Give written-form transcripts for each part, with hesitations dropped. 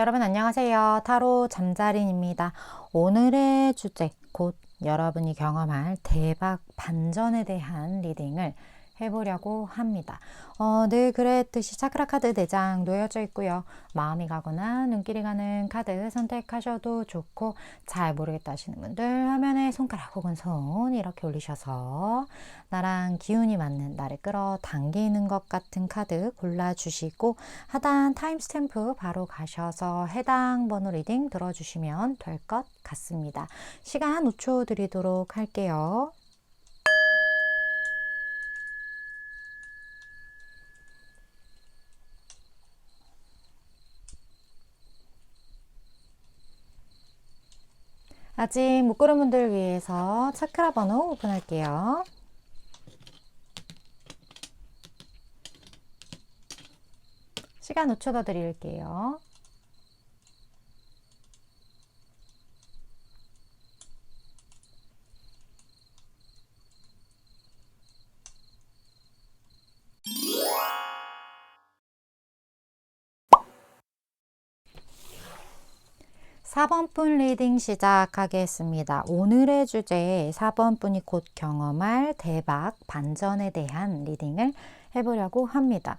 여러분 안녕하세요. 타로 잠자린입니다. 오늘의 주제, 곧 여러분이 경험할 대박 반전에 대한 리딩을 해보려고 합니다. 늘 그랬듯이 차크라 카드 4장 놓여져 있고요. 마음이 가거나 눈길이 가는 카드 선택하셔도 좋고, 잘 모르겠다 하시는 분들 화면에 손가락 혹은 손 이렇게 올리셔서 나랑 기운이 맞는, 나를 끌어당기는 것 같은 카드 골라주시고, 하단 타임스탬프 바로 가셔서 해당 번호 리딩 들어주시면 될 것 같습니다. 시간 5초 드리도록 할게요. 아직 못 고른 분들 위해서 차크라 번호 오픈할게요. 시간 5초 더 드릴게요. 사 번 분 리딩 시작하겠습니다. 오늘의 주제 4번 분이 곧 경험할 대박 반전에 대한 리딩을 해보려고 합니다.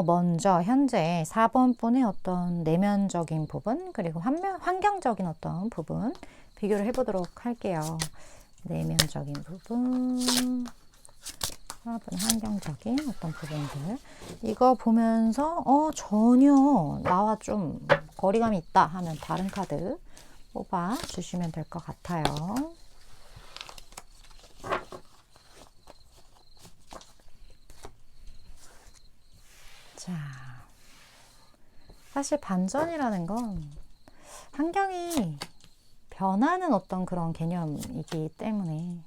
먼저 현재 4번 분의 어떤 내면적인 부분, 그리고 환경적인 어떤 부분 비교를 해보도록 할게요. 내면적인 부분, 4번 환경적인 어떤 부분들, 이거 보면서 전혀 나와 좀 거리감이 있다 하면 다른 카드 뽑아 주시면 될 것 같아요. 자, 사실 반전이라는 건 환경이 변하는 어떤 그런 개념이기 때문에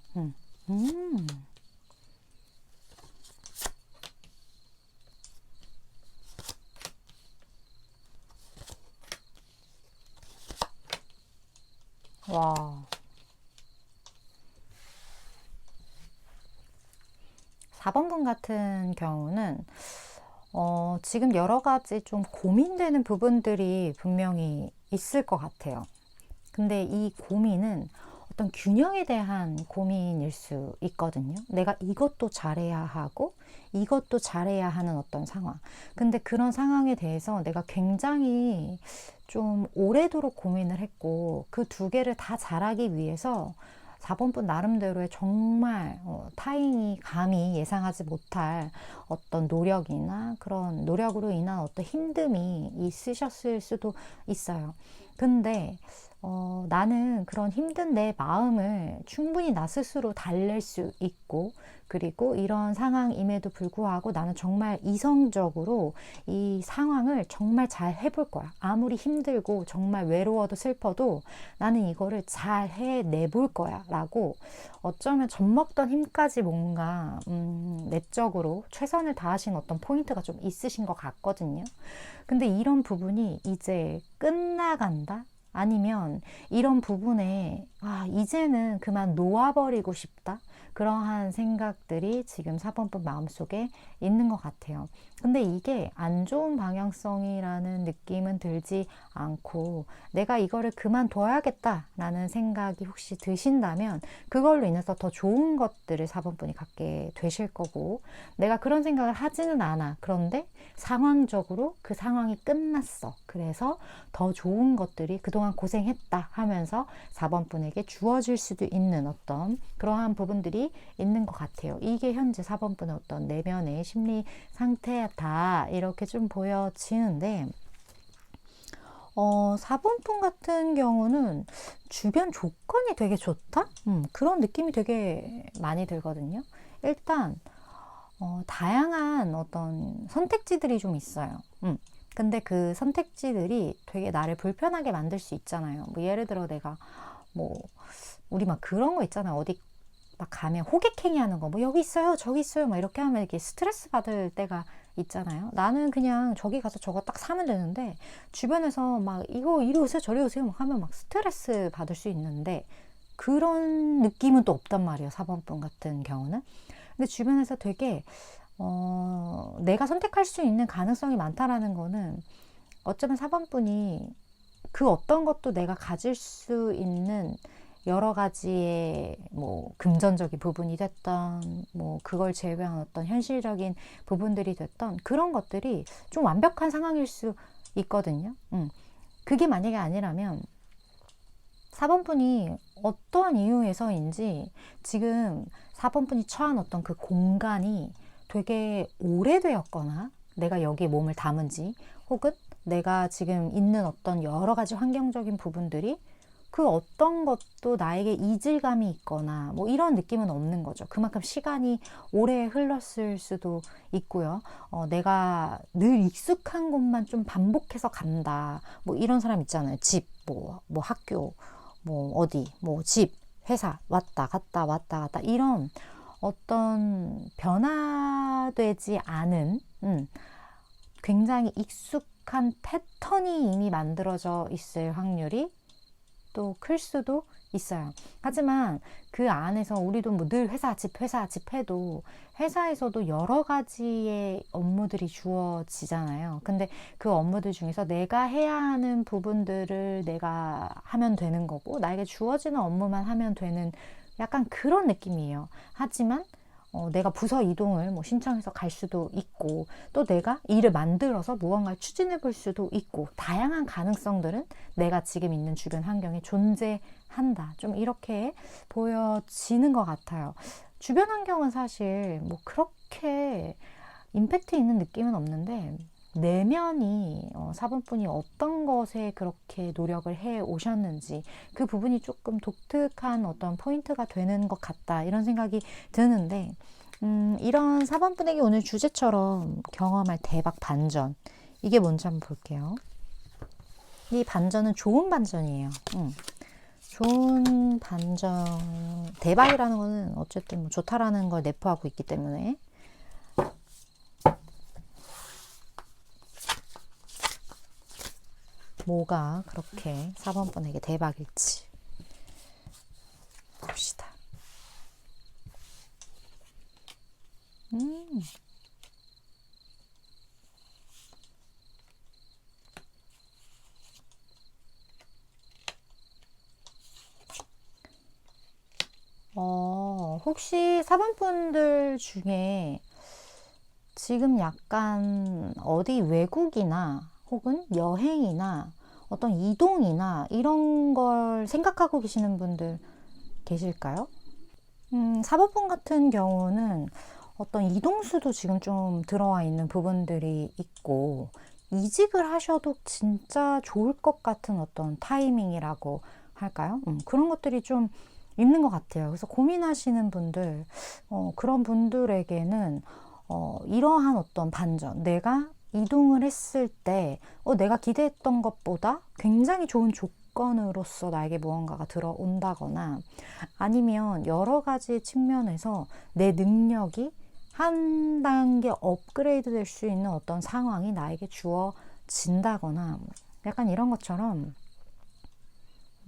와, 4번 분 같은 경우는 지금 여러 가지 좀 고민되는 부분들이 분명히 있을 것 같아요. 근데 이 고민은 어떤 균형에 대한 고민일 수 있거든요. 내가 이것도 잘해야 하고 이것도 잘해야 하는 어떤 상황. 근데 그런 상황에 대해서 내가 굉장히 좀 오래도록 고민을 했고, 그 두 개를 다 잘하기 위해서 4번 분 나름대로의 정말 타인이 감히 예상하지 못할 어떤 노력이나 그런 노력으로 인한 어떤 힘듦이 있으셨을 수도 있어요. 근데 나는 그런 힘든 내 마음을 충분히 나 스스로 달랠 수 있고, 그리고 이런 상황임에도 불구하고 나는 정말 이성적으로 이 상황을 정말 잘 해볼 거야. 아무리 힘들고 정말 외로워도 슬퍼도 나는 이거를 잘 해내볼 거야 라고, 어쩌면 젖먹던 힘까지 뭔가 내적으로 최선을 다하신 어떤 포인트가 좀 있으신 것 같거든요. 근데 이런 부분이 이제 끝나간다? 아니면 이런 부분에 이제는 그만 놓아버리고 싶다? 그러한 생각들이 지금 4번 분 마음속에 있는 것 같아요. 근데 이게 안 좋은 방향성이라는 느낌은 들지 않고, 내가 이거를 그만둬야겠다라는 생각이 혹시 드신다면 그걸로 인해서 더 좋은 것들을 4번 분이 갖게 되실 거고, 내가 그런 생각을 하지는 않아. 그런데 상황적으로 그 상황이 끝났어. 그래서 더 좋은 것들이 그동안 고생했다 하면서 4번 분에게 주어질 수도 있는 어떤 그러한 부분들이 있는 것 같아요. 이게 현재 4번 분의 어떤 내면의 심리 상태다, 이렇게 좀 보여지는데, 4번 분 같은 경우는 주변 조건이 되게 좋다? 그런 느낌이 되게 많이 들거든요. 일단 다양한 어떤 선택지들이 좀 있어요. 근데 그 선택지들이 되게 나를 불편하게 만들 수 있잖아요. 뭐 예를 들어 내가 뭐 우리 막 그런 거 있잖아요. 어디 막 가면 호객행위 하는 거, 뭐 여기 있어요, 저기 있어요, 막 이렇게 하면 이렇게 스트레스 받을 때가 있잖아요. 나는 그냥 저기 가서 저거 딱 사면 되는데, 주변에서 막 이거 이리 오세요, 저리 오세요 막 하면 막 스트레스 받을 수 있는데, 그런 느낌은 또 없단 말이에요. 4번 분 같은 경우는. 근데 주변에서 되게 내가 선택할 수 있는 가능성이 많다라는 거는 어쩌면 4번분이 그 어떤 것도 내가 가질 수 있는 여러 가지의 뭐 금전적인 부분이 됐던 뭐 그걸 제외한 어떤 현실적인 부분들이 됐던 그런 것들이 좀 완벽한 상황일 수 있거든요. 그게 만약에 아니라면 4번분이 어떠한 이유에서인지 지금 4번분이 처한 어떤 그 공간이 되게 오래되었거나 내가 여기에 몸을 담은 지 혹은 내가 지금 있는 어떤 여러 가지 환경적인 부분들이 그 어떤 것도 나에게 이질감이 있거나 뭐 이런 느낌은 없는 거죠. 그만큼 시간이 오래 흘렀을 수도 있고요. 내가 늘 익숙한 곳만 좀 반복해서 간다. 뭐 이런 사람 있잖아요. 집, 뭐 학교, 뭐 어디, 뭐 집, 회사 왔다 갔다 왔다 갔다 이런 어떤 변화되지 않은 굉장히 익숙한 패턴이 이미 만들어져 있을 확률이 또 클 수도 있어요. 하지만 그 안에서 우리도 뭐 늘 회사, 집 해도 회사에서도 여러 가지의 업무들이 주어지잖아요. 근데 그 업무들 중에서 내가 해야 하는 부분들을 내가 하면 되는 거고 나에게 주어지는 업무만 하면 되는 약간 그런 느낌이에요. 하지만 내가 부서 이동을 뭐 신청해서 갈 수도 있고 또 내가 일을 만들어서 무언가를 추진해 볼 수도 있고 다양한 가능성들은 내가 지금 있는 주변 환경에 존재한다. 좀 이렇게 보여지는 것 같아요. 주변 환경은 사실 뭐 그렇게 임팩트 있는 느낌은 없는데 내면이 4번분이 어떤 것에 그렇게 노력을 해 오셨는지 그 부분이 조금 독특한 어떤 포인트가 되는 것 같다 이런 생각이 드는데 이런 4번분에게 오늘 주제처럼 경험할 대박 반전 이게 뭔지 한번 볼게요. 이 반전은 좋은 반전이에요. 좋은 반전 대박이라는 거는 어쨌든 뭐 좋다라는 걸 내포하고 있기 때문에 뭐가 그렇게 4번분에게 대박일지 봅시다. 혹시 4번분들 중에 지금 약간 어디 외국이나 혹은 여행이나 어떤 이동이나 이런 걸 생각하고 계시는 분들 계실까요? 4번분 같은 경우는 어떤 이동수도 지금 좀 들어와 있는 부분들이 있고 이직을 하셔도 진짜 좋을 것 같은 어떤 타이밍이라고 할까요? 그런 것들이 좀 있는 것 같아요. 그래서 고민하시는 분들, 그런 분들에게는 이러한 어떤 반전, 내가 이동을 했을 때 내가 기대했던 것보다 굉장히 좋은 조건으로서 나에게 무언가가 들어온다거나 아니면 여러 가지 측면에서 내 능력이 한 단계 업그레이드 될 수 있는 어떤 상황이 나에게 주어진다거나 약간 이런 것처럼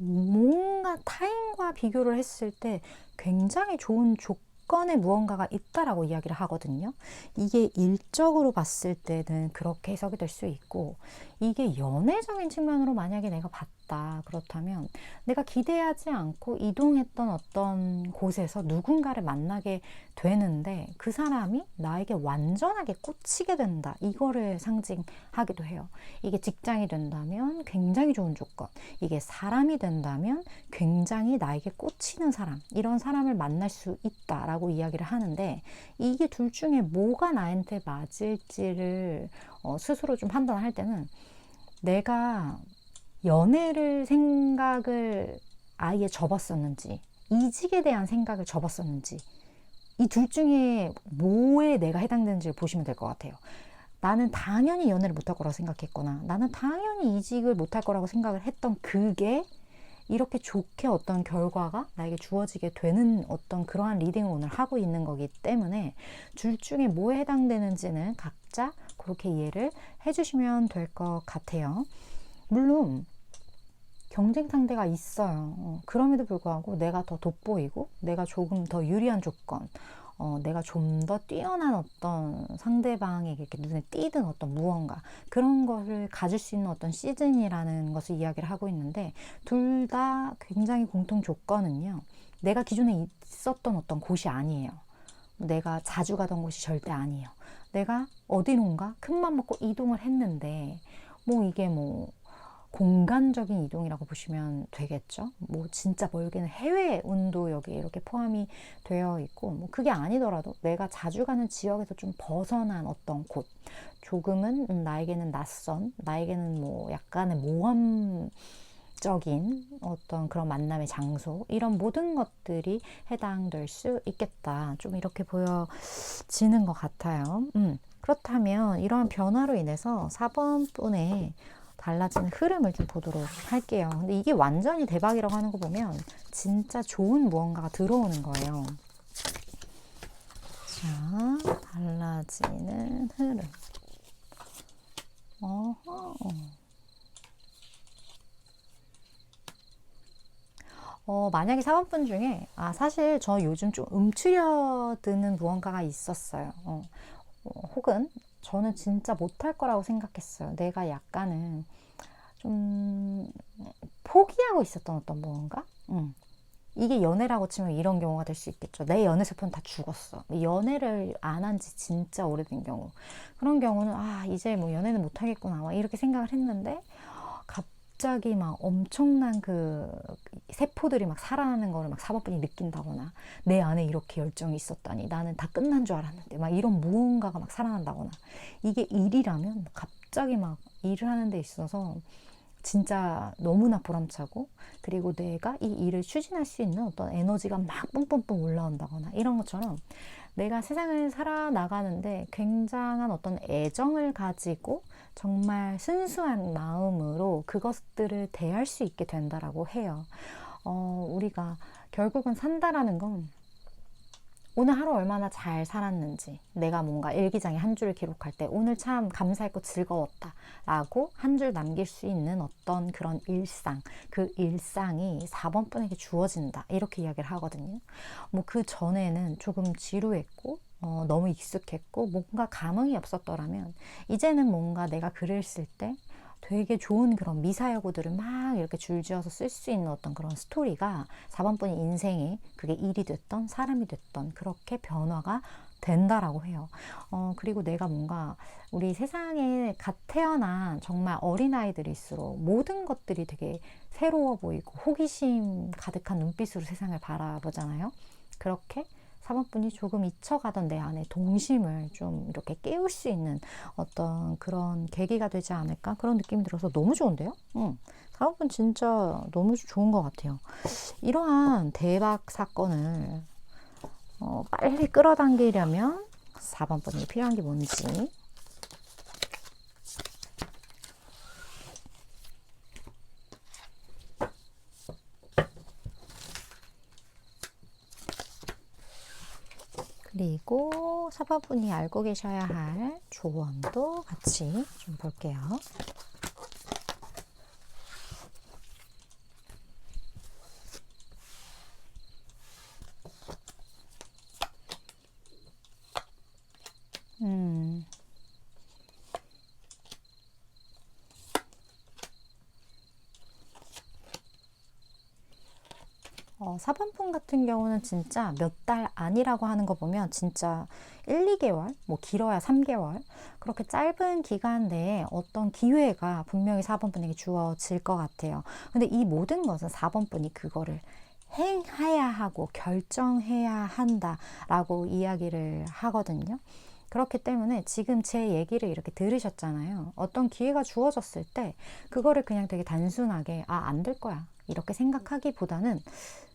뭔가 타인과 비교를 했을 때 굉장히 좋은 조건에 무언가가 있다라고 이야기를 하거든요. 이게 일적으로 봤을 때는 그렇게 해석이 될 수 있고 이게 연애적인 측면으로 만약에 내가 봤다 그렇다면 내가 기대하지 않고 이동했던 어떤 곳에서 누군가를 만나게 되는데 그 사람이 나에게 완전하게 꽂히게 된다 이거를 상징하기도 해요. 이게 직장이 된다면 굉장히 좋은 조건, 이게 사람이 된다면 굉장히 나에게 꽂히는 사람, 이런 사람을 만날 수 있다라고 이야기를 하는데 이게 둘 중에 뭐가 나한테 맞을지를 스스로 좀 판단할 때는 내가 연애를 생각을 아예 접었었는지 이직에 대한 생각을 접었었는지 이 둘 중에 뭐에 내가 해당되는지를 보시면 될 것 같아요. 나는 당연히 연애를 못할 거라고 생각했거나 나는 당연히 이직을 못할 거라고 생각을 했던 그게 이렇게 좋게 어떤 결과가 나에게 주어지게 되는 어떤 그러한 리딩을 오늘 하고 있는 거기 때문에 둘 중에 뭐에 해당되는지는 각자 그렇게 이해를 해주시면 될 것 같아요. 물론 경쟁 상대가 있어요. 그럼에도 불구하고 내가 더 돋보이고 내가 조금 더 유리한 조건 내가 좀 더 뛰어난 어떤 상대방에게 이렇게 눈에 띄는 어떤 무언가 그런 것을 가질 수 있는 어떤 시즌이라는 것을 이야기를 하고 있는데 둘 다 굉장히 공통 조건은요. 내가 기존에 있었던 어떤 곳이 아니에요. 내가 자주 가던 곳이 절대 아니에요. 내가 어디론가 큰맘 먹고 이동을 했는데 뭐 이게 뭐 공간적인 이동이라고 보시면 되겠죠. 뭐 진짜 멀게는 해외 운도 여기 이렇게 포함이 되어 있고 뭐 그게 아니더라도 내가 자주 가는 지역에서 좀 벗어난 어떤 곳 조금은 나에게는 낯선 나에게는 뭐 약간의 모험적인 어떤 그런 만남의 장소 이런 모든 것들이 해당될 수 있겠다. 좀 이렇게 보여지는 것 같아요. 그렇다면 이러한 변화로 인해서 4번 분의 달라지는 흐름을 좀 보도록 할게요. 근데 이게 완전히 대박이라고 하는 거 보면 진짜 좋은 무언가가 들어오는 거예요. 자, 달라지는 흐름. 어허. 만약에 4번 분 중에 사실 저 요즘 좀 움츠려드는 무언가가 있었어요. 혹은 저는 진짜 못할 거라고 생각했어요. 내가 약간은 좀 포기하고 있었던 어떤 무언가? 이게 연애라고 치면 이런 경우가 될 수 있겠죠. 내 연애 세포는 다 죽었어. 연애를 안 한 지 진짜 오래된 경우. 그런 경우는 이제 뭐 연애는 못 하겠구나 막 이렇게 생각을 했는데 갑자기 막 엄청난 그 세포들이 막 살아나는 거를 막 4번 분이 느낀다거나 내 안에 이렇게 열정이 있었다니 나는 다 끝난 줄 알았는데 막 이런 무언가가 막 살아난다거나 이게 일이라면 갑자기 막 일을 하는 데 있어서 진짜 너무나 보람차고 그리고 내가 이 일을 추진할 수 있는 어떤 에너지가 막 뿜뿜뿜 올라온다거나 이런 것처럼 내가 세상을 살아나가는데 굉장한 어떤 애정을 가지고 정말 순수한 마음으로 그것들을 대할 수 있게 된다라고 해요. 우리가 결국은 산다라는 건 오늘 하루 얼마나 잘 살았는지 내가 뭔가 일기장에 한 줄을 기록할 때 오늘 참 감사했고 즐거웠다 라고 한 줄 남길 수 있는 어떤 그런 일상 그 일상이 4번 분에게 주어진다 이렇게 이야기를 하거든요. 뭐 그 전에는 조금 지루했고 너무 익숙했고 뭔가 감흥이 없었더라면 이제는 뭔가 내가 글을 쓸 때 되게 좋은 그런 미사여구들을 막 이렇게 줄지어서 쓸 수 있는 어떤 그런 스토리가 4번 분의 인생에 그게 일이 됐던 사람이 됐던 그렇게 변화가 된다라고 해요. 그리고 내가 뭔가 우리 세상에 갓 태어난 정말 어린아이들일수록 모든 것들이 되게 새로워 보이고 호기심 가득한 눈빛으로 세상을 바라보잖아요. 그렇게 4번 분이 조금 잊혀가던 내 안에 동심을 좀 이렇게 깨울 수 있는 어떤 그런 계기가 되지 않을까 그런 느낌이 들어서 너무 좋은데요? 4번 분 진짜 너무 좋은 것 같아요. 이러한 대박 사건을 빨리 끌어당기려면 4번 분이 필요한 게 뭔지 그리고 4번 분이 알고 계셔야 할 조언도 같이 좀 볼게요. 음. 4번 분 같은 경우는 진짜 몇 달 아니라고 하는 거 보면 진짜 1, 2개월, 뭐 길어야 3개월 그렇게 짧은 기간 내에 어떤 기회가 분명히 4번 분에게 주어질 것 같아요. 근데 이 모든 것은 4번 분이 그거를 행해야 하고 결정해야 한다라고 이야기를 하거든요. 그렇기 때문에 지금 제 얘기를 이렇게 들으셨잖아요. 어떤 기회가 주어졌을 때 그거를 그냥 되게 단순하게 안 될 거야 이렇게 생각하기보다는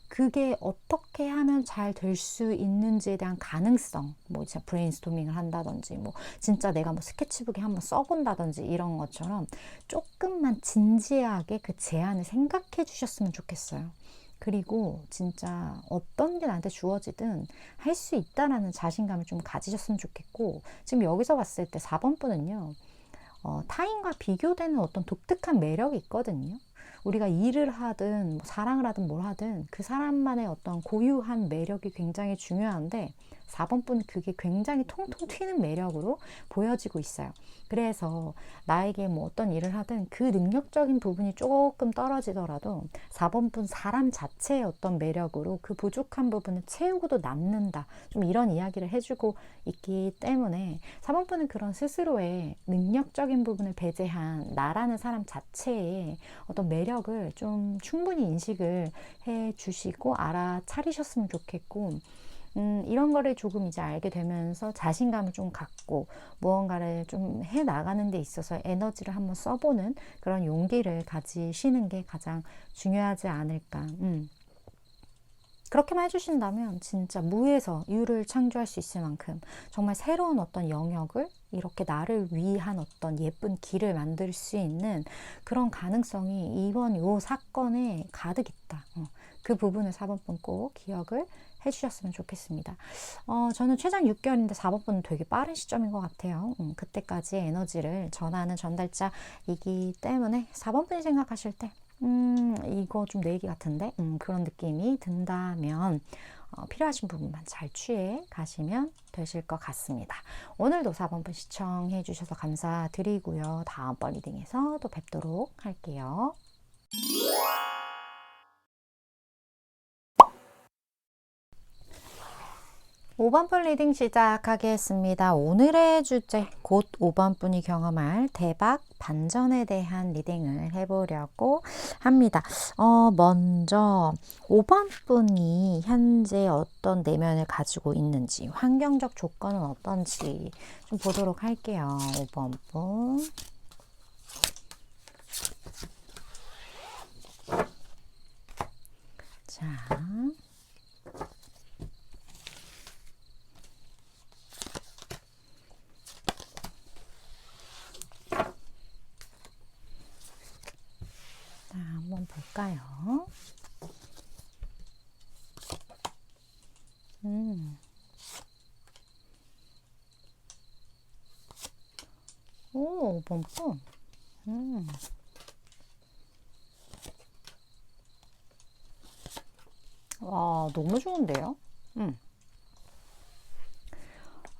그게 어떻게 하면 잘 될 수 있는지에 대한 가능성, 뭐 진짜 브레인스토밍을 한다든지, 뭐 진짜 내가 뭐 스케치북에 한번 써본다든지 이런 것처럼 조금만 진지하게 그 제안을 생각해 주셨으면 좋겠어요. 그리고 진짜 어떤 게 나한테 주어지든 할 수 있다라는 자신감을 좀 가지셨으면 좋겠고, 지금 여기서 봤을 때 4번 분은요, 타인과 비교되는 어떤 독특한 매력이 있거든요. 우리가 일을 하든 뭐 사랑을 하든 뭘 하든 그 사람만의 어떤 고유한 매력이 굉장히 중요한데 4번 분은 그게 굉장히 통통 튀는 매력으로 보여지고 있어요. 그래서 나에게 뭐 어떤 일을 하든 그 능력적인 부분이 조금 떨어지더라도 4번 분 사람 자체의 어떤 매력으로 그 부족한 부분을 채우고도 남는다. 좀 이런 이야기를 해주고 있기 때문에 4번 분은 그런 스스로의 능력적인 부분을 배제한 나라는 사람 자체의 어떤 매력을 좀 충분히 인식을 해 주시고 알아차리셨으면 좋겠고, 이런 거를 조금 이제 알게 되면서 자신감을 좀 갖고 무언가를 좀 해 나가는 데 있어서 에너지를 한번 써보는 그런 용기를 가지시는 게 가장 중요하지 않을까. 그렇게만 해주신다면 진짜 무에서 유를 창조할 수 있을 만큼 정말 새로운 어떤 영역을 이렇게 나를 위한 어떤 예쁜 길을 만들 수 있는 그런 가능성이 이번 요 사건에 가득 있다. 그 부분을 4번분 꼭 기억을 해주셨으면 좋겠습니다. 저는 최장 6개월인데 4번분은 되게 빠른 시점인 것 같아요. 그때까지의 에너지를 전하는 전달자이기 때문에 4번분이 생각하실 때 이거 좀 내 얘기 같은데? 그런 느낌이 든다면 필요하신 부분만 잘 취해 가시면 되실 것 같습니다. 오늘도 4번분 시청해 주셔서 감사드리고요. 다음번 리딩에서 또 뵙도록 할게요. 5번분 리딩 시작하겠습니다. 오늘의 주제, 곧 5번분이 경험할 대박 반전에 대한 리딩을 해보려고 합니다. 먼저 5번분이 현재 어떤 내면을 가지고 있는지, 환경적 조건은 어떤지 좀 보도록 할게요. 5번분. 자. 한번 볼까요? 오, 5번분. 와, 너무 좋은데요?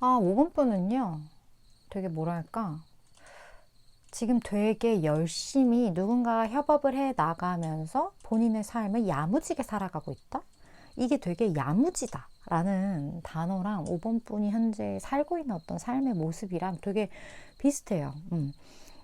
5번분은요, 되게 뭐랄까, 지금 되게 열심히 누군가와 협업을 해 나가면서 본인의 삶을 야무지게 살아가고 있다? 이게 되게 야무지다 라는 단어랑 5번분이 현재 살고 있는 어떤 삶의 모습이랑 되게 비슷해요.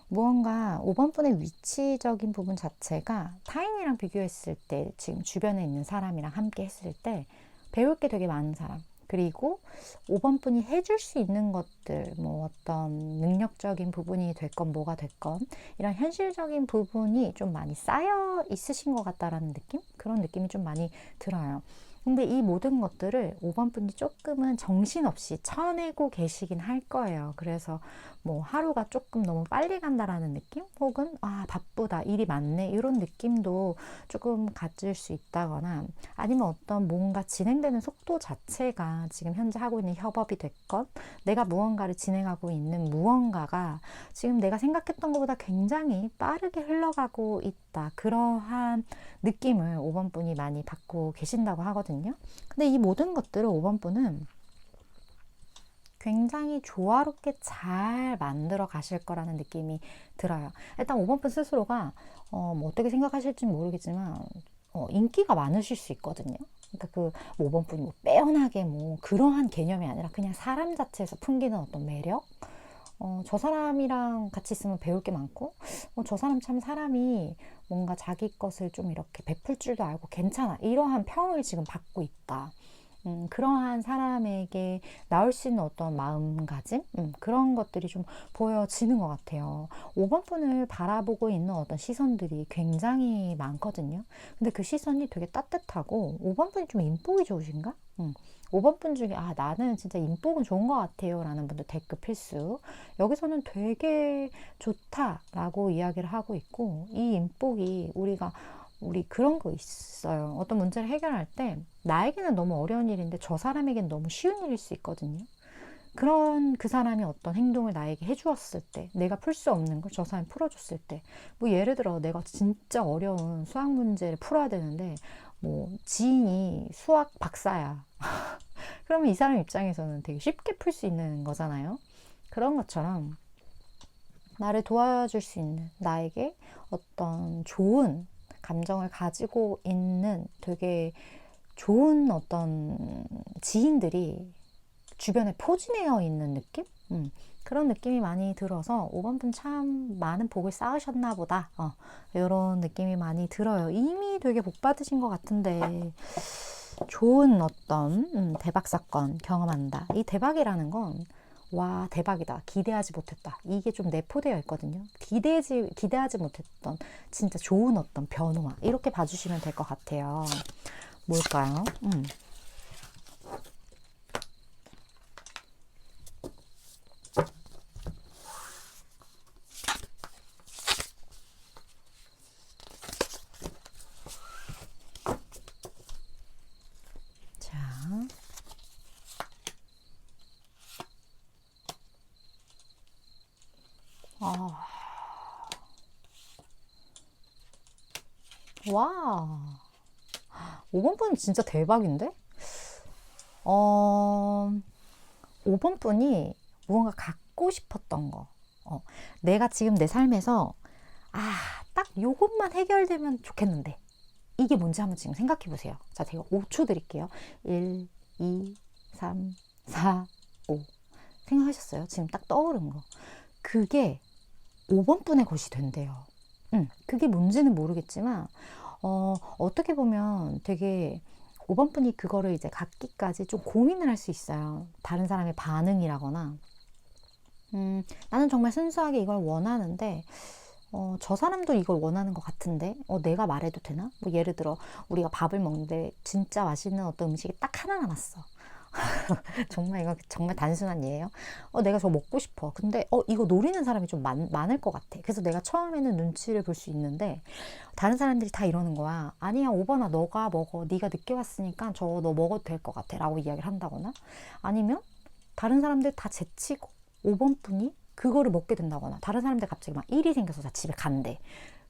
무언가 5번분의 위치적인 부분 자체가 타인이랑 비교했을 때, 지금 주변에 있는 사람이랑 함께 했을 때 배울 게 되게 많은 사람, 그리고 5번분이 해줄 수 있는 것들, 뭐 어떤 능력적인 부분이 됐건 뭐가 됐건 이런 현실적인 부분이 좀 많이 쌓여 있으신 것 같다라는 느낌? 그런 느낌이 좀 많이 들어요. 근데 이 모든 것들을 5번분이 조금은 정신없이 쳐내고 계시긴 할 거예요. 그래서 뭐 하루가 조금 너무 빨리 간다라는 느낌? 혹은 바쁘다, 일이 많네, 이런 느낌도 조금 가질 수 있다거나, 아니면 어떤 뭔가 진행되는 속도 자체가 지금 현재 하고 있는 협업이 됐건 내가 무언가를 진행하고 있는 무언가가 지금 내가 생각했던 것보다 굉장히 빠르게 흘러가고 있다, 그러한 느낌을 5번분이 많이 받고 계신다고 하거든요. 근데 이 모든 것들을 5번분은 굉장히 조화롭게 잘 만들어 가실 거라는 느낌이 들어요. 일단 5번분 스스로가 뭐 어떻게 생각하실지 모르겠지만 인기가 많으실 수 있거든요. 그러니까 그 5번분이 뭐 빼어나게 뭐 그러한 개념이 아니라 그냥 사람 자체에서 풍기는 어떤 매력? 저 사람이랑 같이 있으면 배울 게 많고, 저 사람 참 사람이 뭔가 자기 것을 좀 이렇게 베풀 줄도 알고 괜찮아, 이러한 평을 지금 받고 있다. 그러한 사람에게 나올 수 있는 어떤 마음가짐? 그런 것들이 좀 보여지는 것 같아요. 5번분을 바라보고 있는 어떤 시선들이 굉장히 많거든요. 근데 그 시선이 되게 따뜻하고, 5번분이 좀 인복이 좋으신가? 5번분 중에 나는 진짜 인복은 좋은 것 같아요 라는 분들 댓글 필수. 여기서는 되게 좋다라고 이야기를 하고 있고, 이 인복이 우리 그런 거 있어요. 어떤 문제를 해결할 때 나에게는 너무 어려운 일인데 저 사람에게는 너무 쉬운 일일 수 있거든요. 그런 그 사람이 어떤 행동을 나에게 해주었을 때, 내가 풀 수 없는 걸 저 사람이 풀어줬을 때, 뭐 예를 들어 내가 진짜 어려운 수학 문제를 풀어야 되는데 뭐 지인이 수학 박사야. 그러면 이 사람 입장에서는 되게 쉽게 풀 수 있는 거잖아요. 그런 것처럼 나를 도와줄 수 있는, 나에게 어떤 좋은 감정을 가지고 있는 되게 좋은 어떤 지인들이 주변에 포진되어 있는 느낌? 그런 느낌이 많이 들어서 5번 분 참 많은 복을 쌓으셨나 보다. 이런 느낌이 많이 들어요. 이미 되게 복 받으신 것 같은데 좋은 어떤 대박 사건 경험한다. 이 대박이라는 건 와, 대박이다. 기대하지 못했다. 이게 좀 내포되어 있거든요. 기대하지 못했던 진짜 좋은 어떤 변화. 이렇게 봐주시면 될 것 같아요. 뭘까요? 자, 아, 와. 5번 분 진짜 대박인데? 어, 5번 분이 무언가 갖고 싶었던 거. 내가 지금 내 삶에서, 딱 요것만 해결되면 좋겠는데. 이게 뭔지 한번 지금 생각해 보세요. 자, 제가 5초 드릴게요. 1, 2, 3, 4, 5. 생각하셨어요? 지금 딱 떠오른 거. 그게 5번 분의 것이 된대요. 그게 뭔지는 모르겠지만, 어떻게 보면 되게 5번 분이 그거를 이제 갖기까지 좀 고민을 할 수 있어요. 다른 사람의 반응이라거나, 나는 정말 순수하게 이걸 원하는데, 저 사람도 이걸 원하는 것 같은데, 내가 말해도 되나? 뭐 예를 들어, 우리가 밥을 먹는데 진짜 맛있는 어떤 음식이 딱 하나 남았어. 정말 이거 정말 단순한 예예요. 내가 저거 먹고 싶어. 근데 이거 노리는 사람이 좀 많을 것 같아. 그래서 내가 처음에는 눈치를 볼 수 있는데 다른 사람들이 다 이러는 거야. 아니야, 5번아 너가 먹어. 네가 늦게 왔으니까 저거 너 먹어도 될 것 같아. 라고 이야기를 한다거나 아니면 다른 사람들 다 제치고 5번 분이 그거를 먹게 된다거나 다른 사람들 갑자기 막 일이 생겨서 다 집에 간대.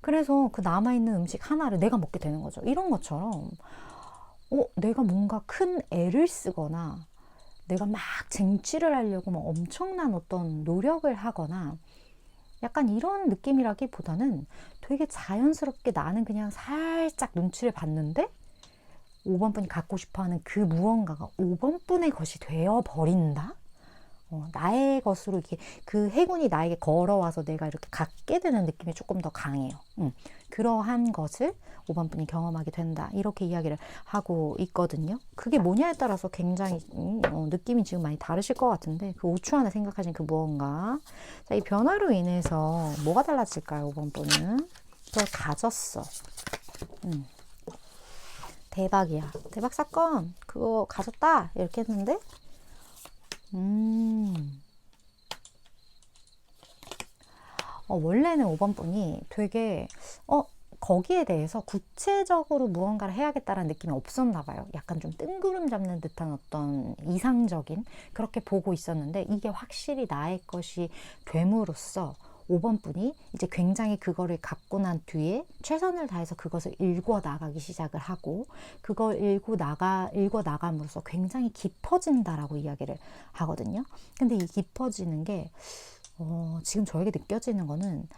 그래서 그 남아있는 음식 하나를 내가 먹게 되는 거죠. 이런 것처럼 내가 뭔가 큰 애를 쓰거나 내가 막 쟁취를 하려고 막 엄청난 어떤 노력을 하거나 약간 이런 느낌이라기보다는 되게 자연스럽게 나는 그냥 살짝 눈치를 봤는데 5번 분이 갖고 싶어하는 그 무언가가 5번 분의 것이 되어버린다? 나의 것으로 이렇게 그 해군이 나에게 걸어와서 내가 이렇게 갖게 되는 느낌이 조금 더 강해요. 그러한 것을 5번 분이 경험하게 된다. 이렇게 이야기를 하고 있거든요. 그게 뭐냐에 따라서 굉장히 느낌이 지금 많이 다르실 것 같은데 그 5초 안에 생각하신 그 무언가. 자, 이 변화로 인해서 뭐가 달라질까요? 5번 분은 그걸 가졌어. 대박이야. 대박 사건. 그거 가졌다. 이렇게 했는데 원래는 5번 분이 되게 거기에 대해서 구체적으로 무언가를 해야겠다라는 느낌이 없었나 봐요. 약간 좀 뜬구름 잡는 듯한 어떤 이상적인 그렇게 보고 있었는데 이게 확실히 나의 것이 됨으로써 5번 분이 이제 굉장히 그거를 갖고 난 뒤에 최선을 다해서 그것을 읽어 나가기 시작을 하고 그걸 읽어 나감으로써 굉장히 깊어진다라고 이야기를 하거든요. 근데 이 깊어지는 게 지금 저에게 느껴지는 거는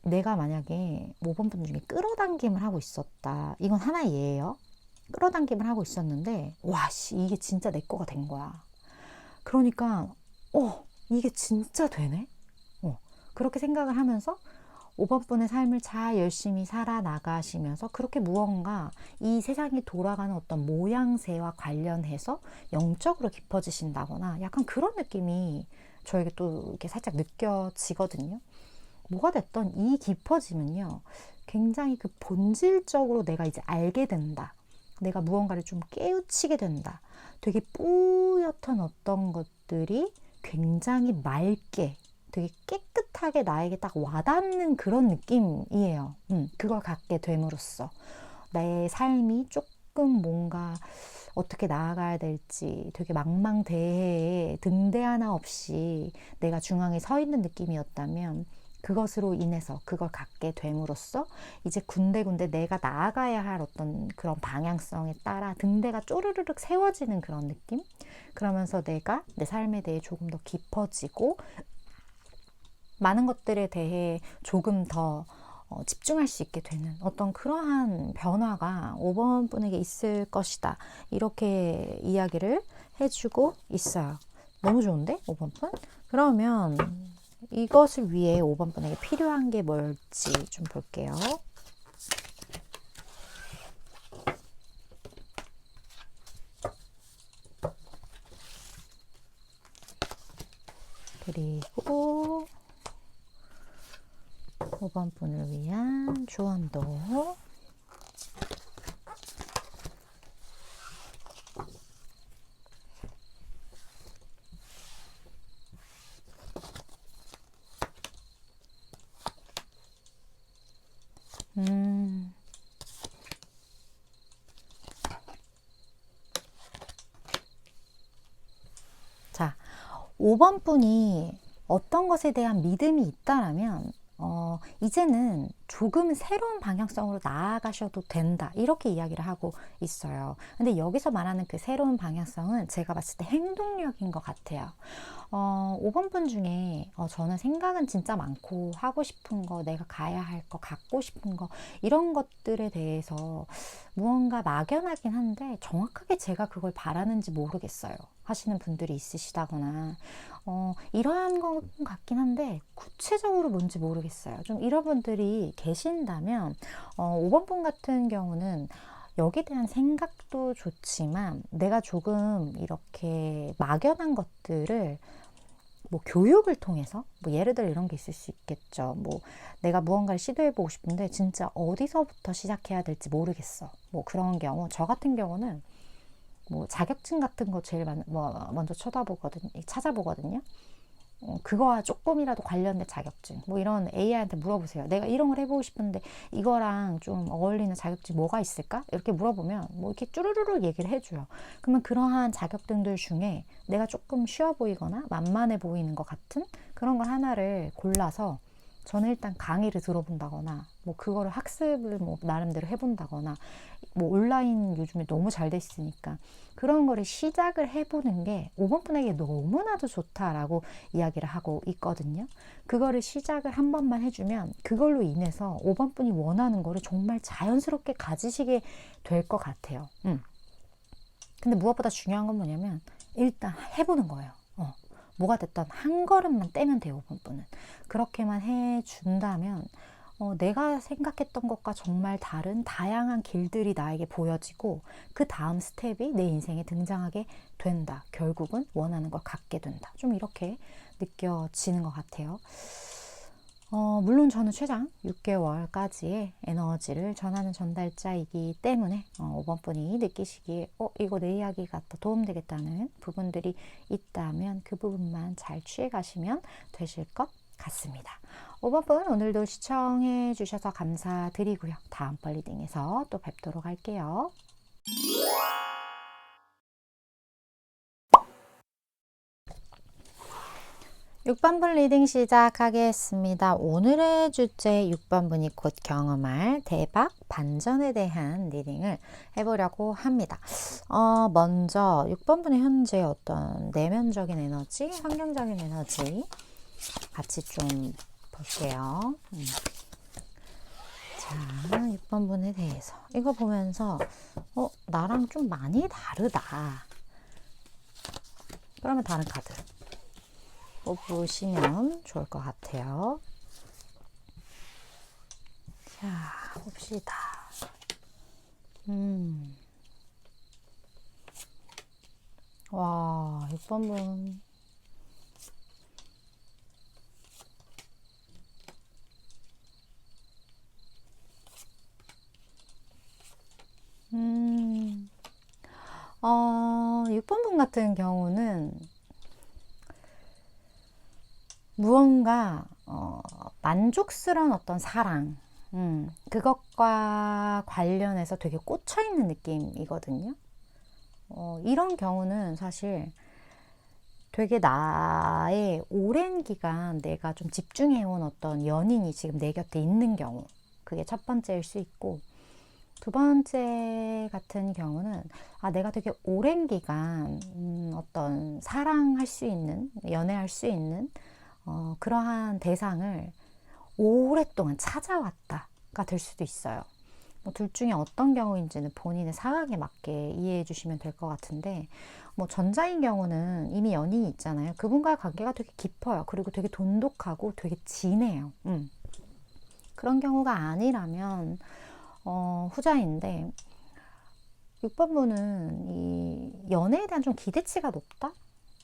내가 만약에 5번 분 중에 끌어당김을 하고 있었다. 이건 하나의 예예요. 끌어당김을 하고 있었는데 이게 진짜 내 거가 된 거야. 그러니까 이게 진짜 되네? 그렇게 생각을 하면서 5번 분의 삶을 잘 열심히 살아나가시면서 그렇게 무언가 이 세상이 돌아가는 어떤 모양새와 관련해서 영적으로 깊어지신다거나 약간 그런 느낌이 저에게 또 이렇게 살짝 느껴지거든요. 뭐가 됐던 이 깊어짐은요, 굉장히 그 본질적으로 내가 이제 알게 된다. 내가 무언가를 좀 깨우치게 된다. 되게 뿌옇던 어떤 것들이 굉장히 맑게 되게 깨끗하게 나에게 딱 와닿는 그런 느낌이에요. 그걸 갖게 됨으로써 내 삶이 조금 뭔가 어떻게 나아가야 될지 되게 망망대해에 등대 하나 없이 내가 중앙에 서 있는 느낌이었다면 그것으로 인해서 그걸 갖게 됨으로써 이제 군데군데 내가 나아가야 할 어떤 그런 방향성에 따라 등대가 쪼르르륵 세워지는 그런 느낌? 그러면서 내가 내 삶에 대해 조금 더 깊어지고 많은 것들에 대해 조금 더 집중할 수 있게 되는 어떤 그러한 변화가 5번 분에게 있을 것이다. 이렇게 이야기를 해주고 있어요. 너무 좋은데? 5번 분? 그러면 이것을 위해 5번 분에게 필요한 게 뭘지 좀 볼게요. 그리고 5번 분을 위한 조언도 자, 5번 분이 어떤 것에 대한 믿음이 있다라면 이제는 조금 새로운 방향성으로 나아가셔도 된다. 이렇게 이야기를 하고 있어요. 근데 여기서 말하는 그 새로운 방향성은 제가 봤을 때 행동력인 것 같아요. 5번 분 중에 저는 생각은 진짜 많고 하고 싶은 거, 내가 가야 할 거, 갖고 싶은 거 이런 것들에 대해서 무언가 막연하긴 한데 정확하게 제가 그걸 바라는지 모르겠어요 하시는 분들이 있으시다거나 이러한 것 같긴 한데 구체적으로 뭔지 모르겠어요. 좀 이런 분들이 계신다면 5번 분 같은 경우는 여기에 대한 생각도 좋지만 내가 조금 이렇게 막연한 것들을 뭐 교육을 통해서 뭐 예를 들어 이런 게 있을 수 있겠죠. 뭐 내가 무언가를 시도해보고 싶은데 진짜 어디서부터 시작해야 될지 모르겠어. 뭐 그런 경우 저 같은 경우는 뭐 자격증 같은 거 제일 먼저 찾아보거든요. 그거와 조금이라도 관련된 자격증 뭐 이런 AI한테 물어보세요. 내가 이런 걸 해보고 싶은데 이거랑 좀 어울리는 자격증 뭐가 있을까? 이렇게 물어보면 뭐 이렇게 쭈루루루 얘기를 해줘요. 그러면 그러한 자격증들 중에 내가 조금 쉬워 보이거나 만만해 보이는 것 같은 그런 걸 하나를 골라서 저는 일단 강의를 들어본다거나 뭐 그거를 학습을 뭐 나름대로 해본다거나 뭐 온라인 요즘에 너무 잘 돼 있으니까 그런 거를 시작을 해보는 게 5번 분에게 너무나도 좋다라고 이야기를 하고 있거든요. 그거를 시작을 한 번만 해주면 그걸로 인해서 5번 분이 원하는 거를 정말 자연스럽게 가지시게 될 것 같아요. 근데 무엇보다 중요한 건 뭐냐면 일단 해보는 거예요. 뭐가 됐든 한 걸음만 떼면 돼요. 5번 분은. 그렇게만 해준다면 내가 생각했던 것과 정말 다른 다양한 길들이 나에게 보여지고 그 다음 스텝이 내 인생에 등장하게 된다. 결국은 원하는 걸 갖게 된다. 좀 이렇게 느껴지는 것 같아요. 물론 저는 최장 6개월까지의 에너지를 전하는 전달자이기 때문에 5번 분이 느끼시기에 이거 내 이야기가 더 도움되겠다는 부분들이 있다면 그 부분만 잘 취해 가시면 되실 것 같습니다. 5번 분 오늘도 시청해 주셔서 감사드리고요. 다음번 리딩에서 또 뵙도록 할게요. 6번 분 리딩 시작하겠습니다. 오늘의 주제 6번 분이 곧 경험할 대박 반전에 대한 리딩을 해보려고 합니다. 먼저 6번 분의 현재 어떤 내면적인 에너지, 환경적인 에너지 같이 좀 볼게요. 자, 6번 분에 대해서 이거 보면서 나랑 좀 많이 다르다. 그러면 다른 카드 뽑으시면 좋을 것 같아요. 자, 봅시다. 와, 6번 분. 음, 6번 분 같은 경우는 무언가 만족스러운 어떤 사랑 그것과 관련해서 되게 꽂혀있는 느낌이거든요. 이런 경우는 사실 되게 나의 오랜 기간 내가 좀 집중해온 어떤 연인이 지금 내 곁에 있는 경우, 그게 첫 번째일 수 있고, 두 번째 같은 경우는 내가 되게 오랜 기간 어떤 사랑할 수 있는, 연애할 수 있는 그러한 대상을 오랫동안 찾아왔다가 될 수도 있어요. 둘 중에 어떤 경우인지는 본인의 상황에 맞게 이해해 주시면 될 것 같은데, 전자인 경우는 이미 연인이 있잖아요. 그분과의 관계가 되게 깊어요. 그리고 되게 돈독하고 되게 진해요. 그런 경우가 아니라면 후자인데, 6번분은 이 연애에 대한 좀 기대치가 높다?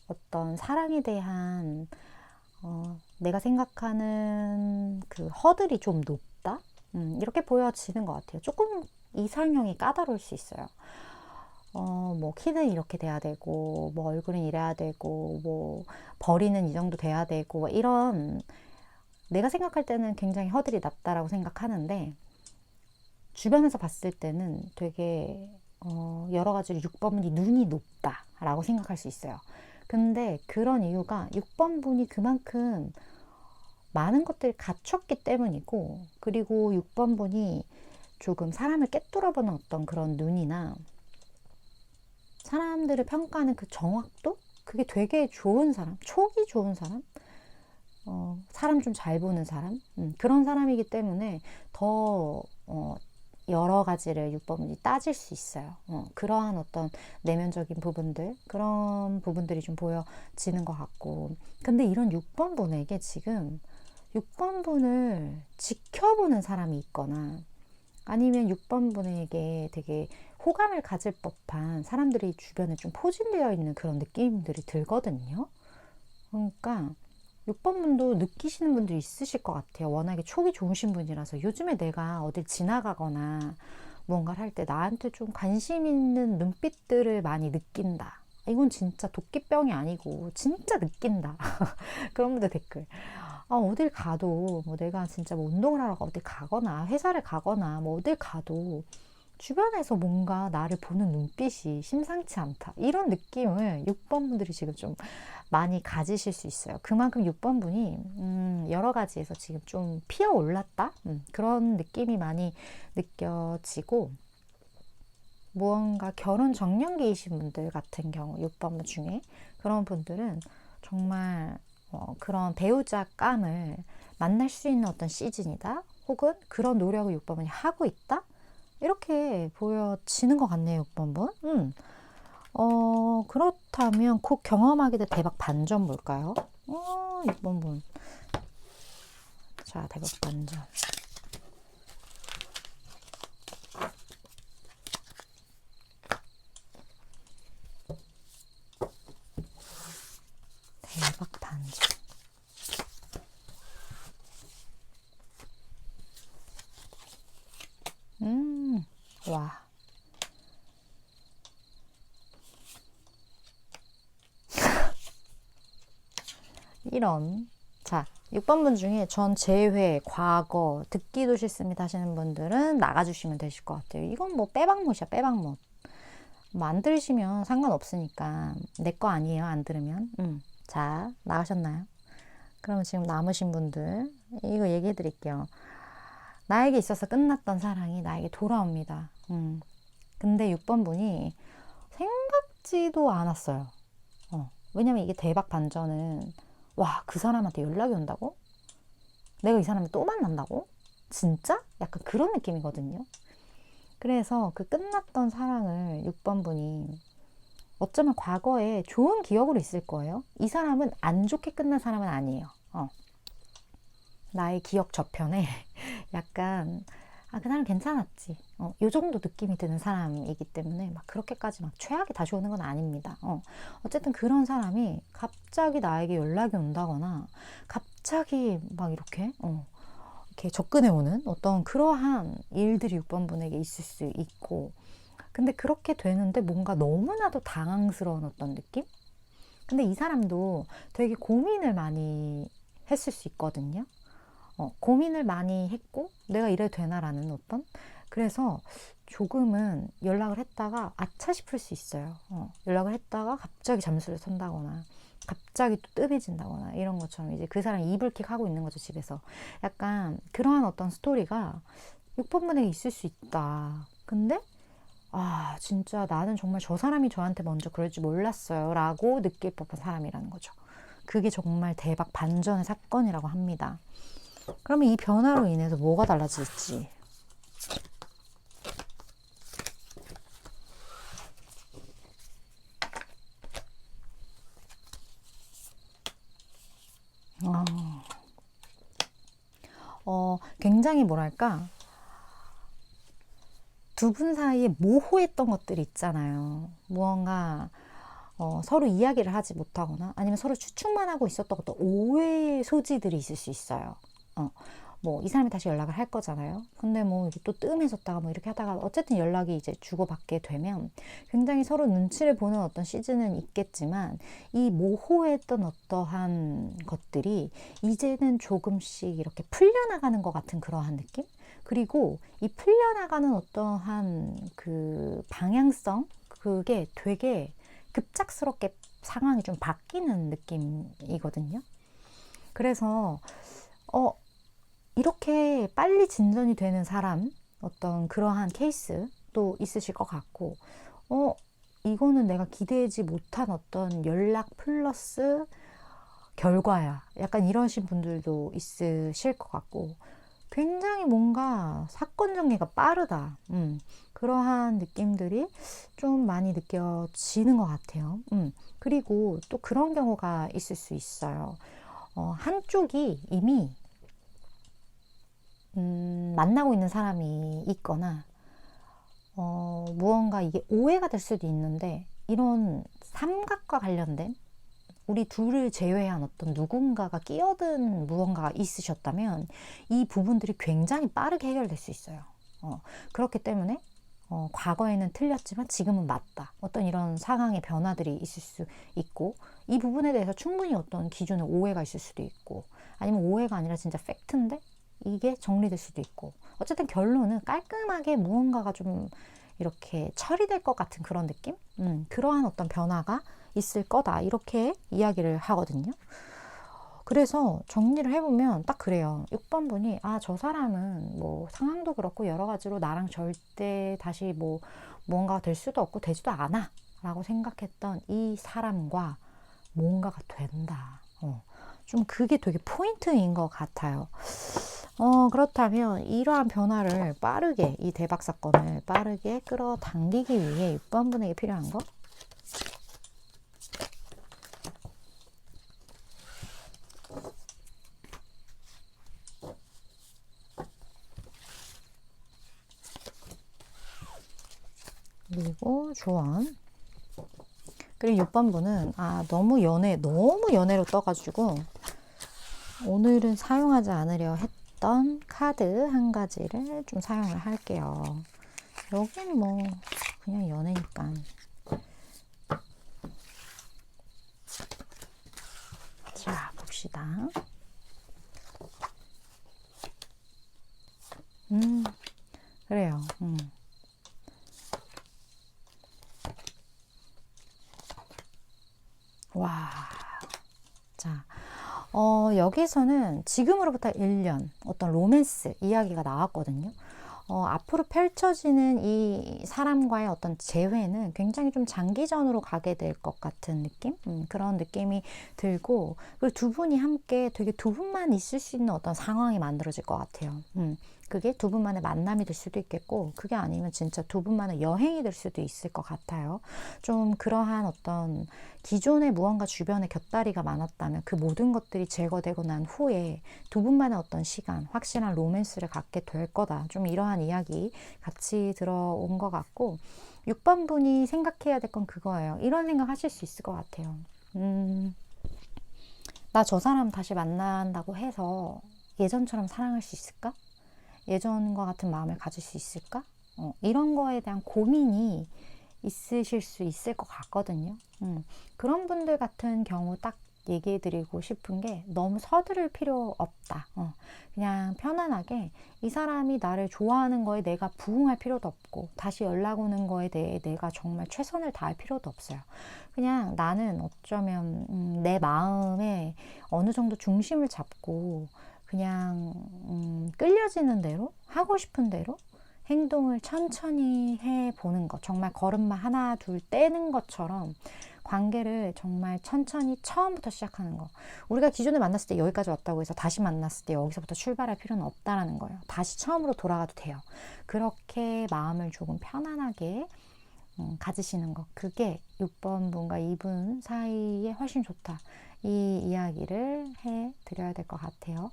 어떤 사랑에 대한 내가 생각하는 그 허들이 좀 높다? 이렇게 보여지는 것 같아요. 조금 이상형이 까다로울 수 있어요. 키는 이렇게 돼야 되고, 얼굴은 이래야 되고, 벌이는 이 정도 돼야 되고, 이런, 내가 생각할 때는 굉장히 허들이 낮다라고 생각하는데, 주변에서 봤을 때는 되게, 여러 가지로 6번분이 눈이 높다라고 생각할 수 있어요. 근데 그런 이유가 6번분이 그만큼 많은 것들이 갖췄기 때문이고, 그리고 6번분이 조금 사람을 꿰뚫어보는 어떤 그런 눈이나 사람들을 평가하는 그 정확도? 그게 되게 좋은 사람, 촉이 좋은 사람, 사람 좀 잘 보는 사람, 그런 사람이기 때문에 더 여러 가지를 6번분이 따질 수 있어요. 그러한 어떤 내면적인 부분들, 그런 부분들이 좀 보여지는 것 같고. 근데 이런 6번분에게 지금 6번분을 지켜보는 사람이 있거나, 아니면 6번분에게 되게 호감을 가질 법한 사람들이 주변에 좀 포진되어 있는 그런 느낌들이 들거든요. 그러니까 6번분도 느끼시는 분들이 있으실 것 같아요. 워낙에 촉이 좋으신 분이라서 요즘에 내가 어딜 지나가거나 뭔가를 할 때 나한테 좀 관심 있는 눈빛들을 많이 느낀다. 이건 진짜 도끼병이 아니고 진짜 느낀다. 그런 분들 댓글. 어딜 가도 내가 진짜 운동을 하러 어딜 가거나 회사를 가거나 어딜 가도 주변에서 뭔가 나를 보는 눈빛이 심상치 않다. 이런 느낌을 6번 분들이 지금 좀 많이 가지실 수 있어요. 그만큼 6번 분이 여러 가지에서 지금 좀 피어올랐다? 그런 느낌이 많이 느껴지고, 무언가 결혼 정년기이신 분들 같은 경우 6번 분 중에 그런 분들은 정말 그런 배우자감을 만날 수 있는 어떤 시즌이다. 혹은 그런 노력을 6번 분이 하고 있다. 이렇게 보여지는 것 같네요, 6번 분. 그렇다면 곧 경험하게 될 대박 반전 뭘까요? 6번 분. 자, 대박 반전. 대박 반전. 와. 이런. 자, 6번 분 중에 전 재회, 과거, 듣기도 싫습니다 하시는 분들은 나가주시면 되실 것 같아요. 이건 빼박못이야, 빼박못. 안 들으시면 상관없으니까. 내 거 아니에요, 안 들으면. 자, 나가셨나요? 그럼 지금 남으신 분들, 이거 얘기해 드릴게요. 나에게 있어서 끝났던 사랑이 나에게 돌아옵니다. 근데 6번 분이 생각지도 않았어요. 왜냐면 이게 대박 반전은, 와, 그 사람한테 연락이 온다고? 내가 이 사람을 또 만난다고? 진짜? 약간 그런 느낌이거든요. 그래서 그 끝났던 사랑을 6번 분이 어쩌면 과거에 좋은 기억으로 있을 거예요. 이 사람은 안 좋게 끝난 사람은 아니에요. 나의 기억 저편에 약간 그 사람 괜찮았지. 요 정도 느낌이 드는 사람이기 때문에 막 그렇게까지 막 최악이 다시 오는 건 아닙니다. 어쨌든 그런 사람이 갑자기 나에게 연락이 온다거나 갑자기 막 이렇게 접근해 오는 어떤 그러한 일들이 6번 분에게 있을 수 있고, 근데 그렇게 되는데 뭔가 너무나도 당황스러운 어떤 느낌? 근데 이 사람도 되게 고민을 많이 했을 수 있거든요. 고민을 많이 했고 내가 이래도 되나라는 어떤, 그래서 조금은 연락을 했다가 아차 싶을 수 있어요. 연락을 했다가 갑자기 잠수를 탄다거나 갑자기 또 뜸해진다거나 이런 것처럼 이제 그 사람이 이불킥 하고 있는 거죠, 집에서. 약간 그러한 어떤 스토리가 6번 분에게 있을 수 있다. 근데 아, 진짜 나는 정말 저 사람이 저한테 먼저 그럴 줄 몰랐어요. 라고 느낄 법한 사람이라는 거죠. 그게 정말 대박 반전의 사건이라고 합니다. 그러면 이 변화로 인해서 뭐가 달라질지. 굉장히 뭐랄까, 두 분 사이에 모호했던 것들이 있잖아요. 무언가 서로 이야기를 하지 못하거나 아니면 서로 추측만 하고 있었던 것도 오해의 소지들이 있을 수 있어요. 뭐 이 사람이 다시 연락을 할 거잖아요. 근데 뭐 이게 또 뜸해졌다가 뭐 이렇게 하다가 어쨌든 연락이 이제 주고받게 되면 굉장히 서로 눈치를 보는 어떤 시즌은 있겠지만 이 모호했던 어떠한 것들이 이제는 조금씩 이렇게 풀려나가는 것 같은 그러한 느낌? 그리고 이 풀려나가는 어떠한 그 방향성? 그게 되게 급작스럽게 상황이 좀 바뀌는 느낌이거든요. 그래서 이렇게 빨리 진전이 되는 사람, 어떤 그러한 케이스도 있으실 것 같고, 이거는 내가 기대하지 못한 어떤 연락 플러스 결과야. 약간 이러신 분들도 있으실 것 같고, 굉장히 뭔가 사건 전개가 빠르다. 그러한 느낌들이 좀 많이 느껴지는 것 같아요. 그리고 또 그런 경우가 있을 수 있어요. 한쪽이 이미 만나고 있는 사람이 있거나 무언가 이게 오해가 될 수도 있는데 이런 삼각과 관련된 우리 둘을 제외한 어떤 누군가가 끼어든 무언가가 있으셨다면 이 부분들이 굉장히 빠르게 해결될 수 있어요. 그렇기 때문에 과거에는 틀렸지만 지금은 맞다. 어떤 이런 상황의 변화들이 있을 수 있고 이 부분에 대해서 충분히 어떤 기존의 오해가 있을 수도 있고 아니면 오해가 아니라 진짜 팩트인데 이게 정리될 수도 있고 어쨌든 결론은 깔끔하게 무언가가 좀 이렇게 처리될 것 같은 그런 느낌? 그러한 어떤 변화가 있을 거다 이렇게 이야기를 하거든요. 그래서 정리를 해보면 딱 그래요. 6번 분이 저 사람은 뭐 상황도 그렇고 여러 가지로 나랑 절대 다시 뭐 무언가가 될 수도 없고 되지도 않아 라고 생각했던 이 사람과 뭔가가 된다. 좀 그게 되게 포인트인 것 같아요. 그렇다면 이러한 변화를 빠르게, 이 대박 사건을 빠르게 끌어당기기 위해 6번 분에게 필요한 거? 그리고 조언. 그리고 6번 분은 너무 연애로 떠가지고 오늘은 사용하지 않으려 했던 카드 한 가지를 좀 사용을 할게요. 여기는 뭐 그냥 연애니까. 자, 봅시다. 그래요. 와. 자, 여기서는 지금으로부터 1년 어떤 로맨스 이야기가 나왔거든요. 앞으로 펼쳐지는 이 사람과의 어떤 재회는 굉장히 좀 장기전으로 가게 될 것 같은 느낌? 그런 느낌이 들고, 그리고 두 분이 함께 되게 두 분만 있을 수 있는 어떤 상황이 만들어질 것 같아요. 그게 두 분만의 만남이 될 수도 있겠고, 그게 아니면 진짜 두 분만의 여행이 될 수도 있을 것 같아요. 좀 그러한 어떤 기존에 무언가 주변에 곁다리가 많았다면 그 모든 것들이 제거되고 난 후에 두 분만의 어떤 시간, 확실한 로맨스를 갖게 될 거다. 좀 이러한 이야기 같이 들어온 것 같고 6번 분이 생각해야 될 건 그거예요. 이런 생각 하실 수 있을 것 같아요. 나 저 사람 다시 만난다고 해서 예전처럼 사랑할 수 있을까? 예전과 같은 마음을 가질 수 있을까? 이런 거에 대한 고민이 있으실 수 있을 것 같거든요. 그런 분들 같은 경우 딱 얘기해드리고 싶은 게 너무 서두를 필요 없다. 그냥 편안하게 이 사람이 나를 좋아하는 거에 내가 부응할 필요도 없고 다시 연락 오는 거에 대해 내가 정말 최선을 다할 필요도 없어요. 그냥 나는 어쩌면 내 마음에 어느 정도 중심을 잡고 그냥 끌려지는 대로 하고 싶은 대로 행동을 천천히 해보는 것. 정말 걸음마 하나 둘 떼는 것처럼 관계를 정말 천천히 처음부터 시작하는 거. 우리가 기존에 만났을 때 여기까지 왔다고 해서 다시 만났을 때 여기서부터 출발할 필요는 없다라는 거예요. 다시 처음으로 돌아가도 돼요. 그렇게 마음을 조금 편안하게 가지시는 것. 그게 6번 분과 2분 사이에 훨씬 좋다. 이 이야기를 해드려야 될 것 같아요.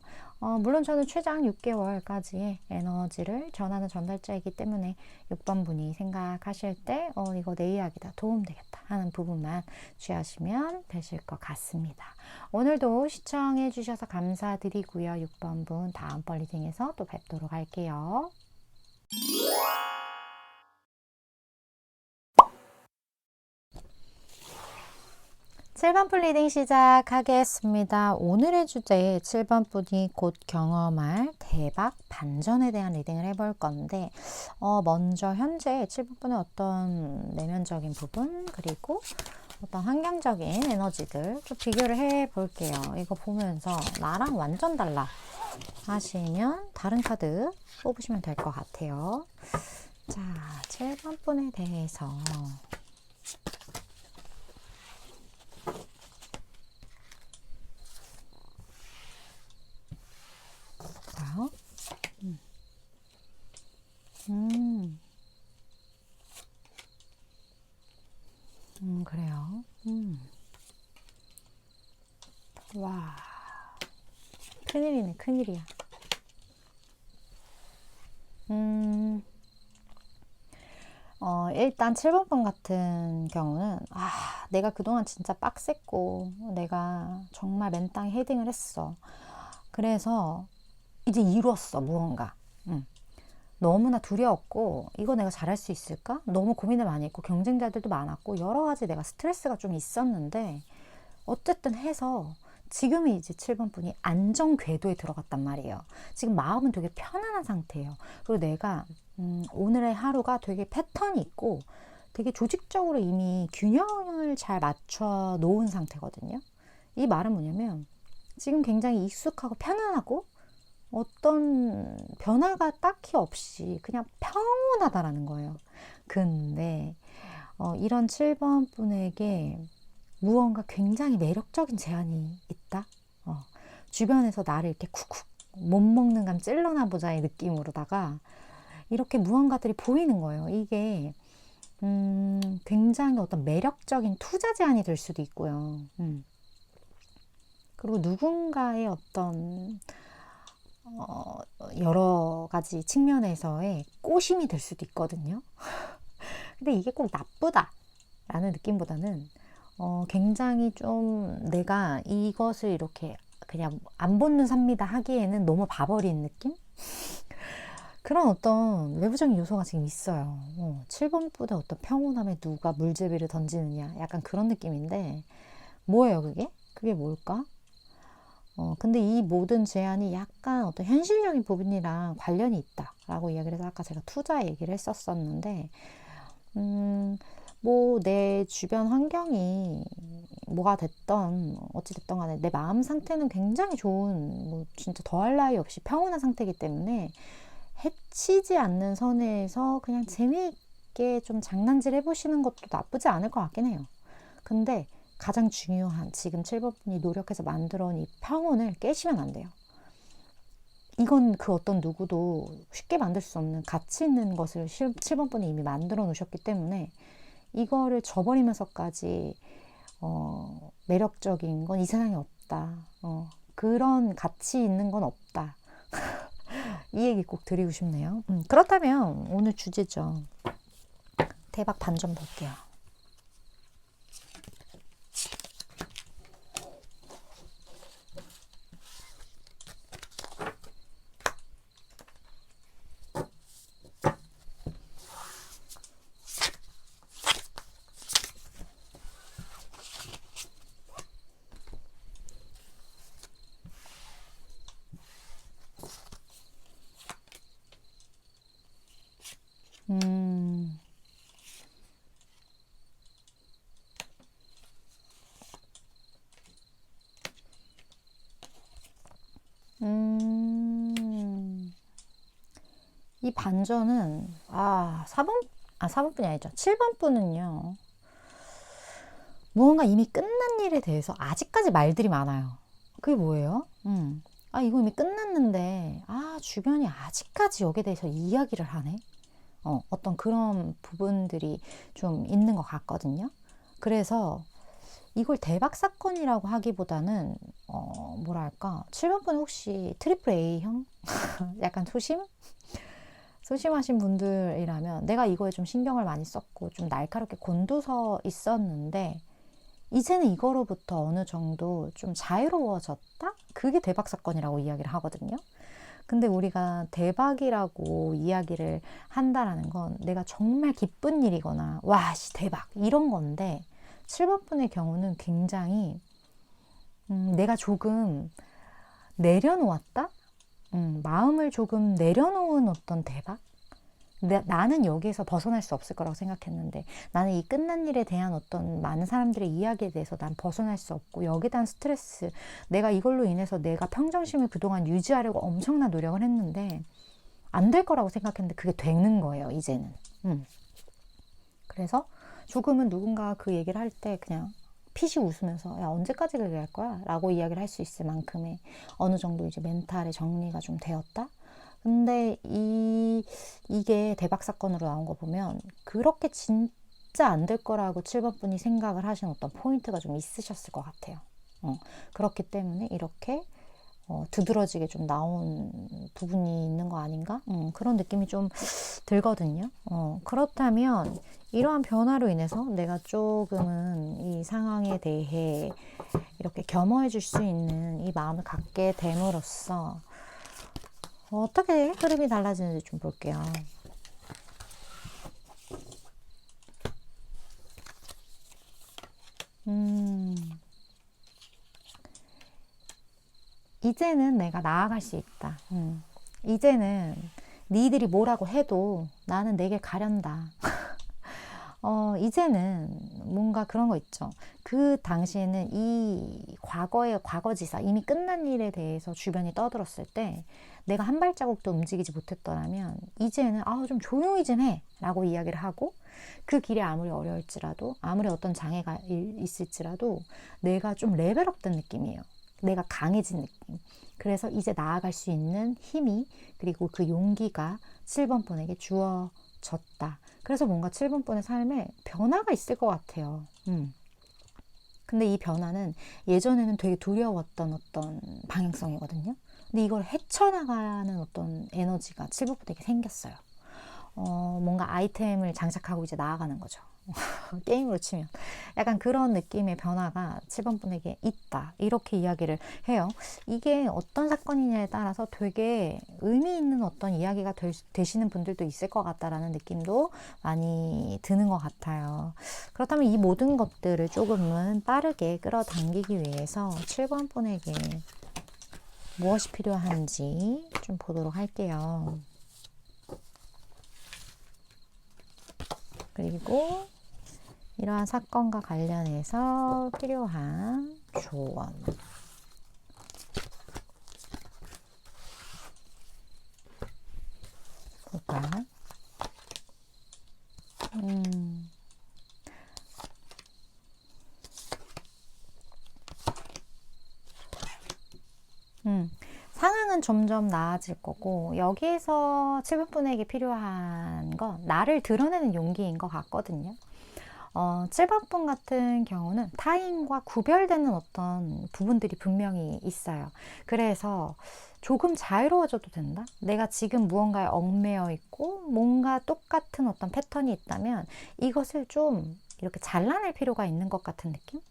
물론 저는 최장 6개월까지의 에너지를 전하는 전달자이기 때문에 6번 분이 생각하실 때 이거 내 이야기다, 도움되겠다 하는 부분만 취하시면 되실 것 같습니다. 오늘도 시청해 주셔서 감사드리고요. 6번 분 다음번 리딩에서 또 뵙도록 할게요. 7번 분 리딩 시작하겠습니다. 오늘의 주제 7번 분이 곧 경험할 대박 반전에 대한 리딩을 해볼 건데 먼저 현재 7번 분의 어떤 내면적인 부분 그리고 어떤 환경적인 에너지들 좀 비교를 해 볼게요. 이거 보면서 나랑 완전 달라 하시면 다른 카드 뽑으시면 될 것 같아요. 자, 7번 분에 대해서 그래요. 와, 큰일이네, 큰일이야. 일단 7번 번 같은 경우는 내가 그동안 진짜 빡셌고 내가 정말 맨땅에 헤딩을 했어. 그래서 이제 이뤘어, 무언가. 너무나 두려웠고 이거 내가 잘할 수 있을까? 너무 고민을 많이 했고 경쟁자들도 많았고 여러 가지 내가 스트레스가 좀 있었는데 어쨌든 해서 지금이 이제 7번 분이 안정 궤도에 들어갔단 말이에요. 지금 마음은 되게 편안한 상태예요. 그리고 내가 오늘의 하루가 되게 패턴이 있고 되게 조직적으로 이미 균형을 잘 맞춰 놓은 상태거든요. 이 말은 뭐냐면 지금 굉장히 익숙하고 편안하고 어떤 변화가 딱히 없이 그냥 평온하다라는 거예요. 근데 이런 7번 분에게 무언가 굉장히 매력적인 제안이 있다. 주변에서 나를 이렇게 쿡쿡 못 먹는 감 찔러나 보자의 느낌으로다가 이렇게 무언가들이 보이는 거예요. 이게 굉장히 어떤 매력적인 투자 제안이 될 수도 있고요. 그리고 누군가의 어떤 여러 가지 측면에서의 꼬심이 될 수도 있거든요. 근데 이게 꼭 나쁘다라는 느낌보다는 굉장히 좀 내가 이것을 이렇게 그냥 안 본는 삽니다 하기에는 너무 봐버린 느낌? 그런 어떤 외부적인 요소가 지금 있어요. 7번보다 어떤 평온함에 누가 물제비를 던지느냐 약간 그런 느낌인데 뭐예요 그게? 그게 뭘까? 근데 이 모든 제안이 약간 어떤 현실적인 부분이랑 관련이 있다라고 이야기를 해서 아까 제가 투자 얘기를 했었었는데 뭐 내 주변 환경이 뭐가 됐던 어찌 됐던 간에 내 마음 상태는 굉장히 좋은 뭐 진짜 더할 나위 없이 평온한 상태이기 때문에 해치지 않는 선에서 그냥 재미있게 좀 장난질 해보시는 것도 나쁘지 않을 것 같긴 해요. 근데 가장 중요한 지금 7번 분이 노력해서 만들어 온 이 평온을 깨시면 안 돼요. 이건 그 어떤 누구도 쉽게 만들 수 없는 가치 있는 것을 7번 분이 이미 만들어 놓으셨기 때문에 이거를 저버리면서까지 매력적인 건 이 세상에 없다. 그런 가치 있는 건 없다. 이 얘기 꼭 드리고 싶네요. 그렇다면 오늘 주제죠. 대박 반전 볼게요. 이 반전은 4번뿐이 아니죠. 7번 분은요. 무언가 이미 끝난 일에 대해서 아직까지 말들이 많아요. 그게 뭐예요? 이거 이미 끝났는데 주변이 아직까지 여기에 대해서 이야기를 하네. 어떤 그런 부분들이 좀 있는 것 같거든요. 그래서 이걸 대박 사건이라고 하기보다는 뭐랄까 7번 분 혹시 트리플 A형? 약간 소심하신 분들이라면 내가 이거에 좀 신경을 많이 썼고 좀 날카롭게 곤두서 있었는데 이제는 이거로부터 어느 정도 좀 자유로워졌다? 그게 대박 사건이라고 이야기를 하거든요. 근데 우리가 대박이라고 이야기를 한다라는 건 내가 정말 기쁜 일이거나 와, 대박 이런 건데 7번 분의 경우는 굉장히 내가 조금 내려놓았다? 마음을 조금 내려놓은 어떤 대박? 나는 여기에서 벗어날 수 없을 거라고 생각했는데 나는 이 끝난 일에 대한 어떤 많은 사람들의 이야기에 대해서 난 벗어날 수 없고 여기에 대한 스트레스, 내가 이걸로 인해서 내가 평정심을 그동안 유지하려고 엄청난 노력을 했는데 안 될 거라고 생각했는데 그게 되는 거예요, 이제는. 그래서 조금은 누군가 그 얘기를 할 때 그냥 피식 웃으면서 야, 언제까지 그렇게 할 거야? 라고 이야기를 할 수 있을 만큼의 어느 정도 이제 멘탈의 정리가 좀 되었다? 근데 이게 대박 사건으로 나온 거 보면 그렇게 진짜 안 될 거라고 7번 분이 생각을 하신 어떤 포인트가 좀 있으셨을 것 같아요. 그렇기 때문에 이렇게 두드러지게 좀 나온 부분이 있는 거 아닌가? 그런 느낌이 좀 들거든요. 그렇다면 이러한 변화로 인해서 내가 조금은 이 상황에 대해 이렇게 겸허해 줄 수 있는 이 마음을 갖게 됨으로써 어떻게 흐름이 달라지는지 좀 볼게요. 이제는 내가 나아갈 수 있다. 이제는 니들이 뭐라고 해도 나는 내 길 가련다. 이제는 뭔가 그런 거 있죠. 그 당시에는 이 과거의 과거지사, 이미 끝난 일에 대해서 주변이 떠들었을 때 내가 한 발자국도 움직이지 못했더라면 이제는 좀 조용히 좀 해 라고 이야기를 하고 그 길이 아무리 어려울지라도 아무리 어떤 장애가 있을지라도 내가 좀 레벨업 된 느낌이에요. 내가 강해진 느낌. 그래서 이제 나아갈 수 있는 힘이 그리고 그 용기가 7번 분에게 주어졌다. 그래서 뭔가 7번 분의 삶에 변화가 있을 것 같아요. 근데 이 변화는 예전에는 되게 두려웠던 어떤 방향성이거든요. 근데 이걸 헤쳐나가는 어떤 에너지가 7번 분에게 생겼어요. 뭔가 아이템을 장착하고 이제 나아가는 거죠. 게임으로 치면 약간 그런 느낌의 변화가 7번 분에게 있다 이렇게 이야기를 해요. 이게 어떤 사건이냐에 따라서 되게 의미 있는 어떤 이야기가 되시는 분들도 있을 것 같다라는 느낌도 많이 드는 것 같아요. 그렇다면 이 모든 것들을 조금은 빠르게 끌어당기기 위해서 7번 분에게 무엇이 필요한지 좀 보도록 할게요. 그리고 이러한 사건과 관련해서 필요한 조언. 볼까? 상황은 점점 나아질 거고 여기에서 7번 분에게 필요한 건 나를 드러내는 용기인 것 같거든요. 7번 분 같은 경우는 타인과 구별되는 어떤 부분들이 분명히 있어요. 그래서 조금 자유로워져도 된다? 내가 지금 무언가에 얽매여 있고 뭔가 똑같은 어떤 패턴이 있다면 이것을 좀 이렇게 잘라낼 필요가 있는 것 같은 느낌?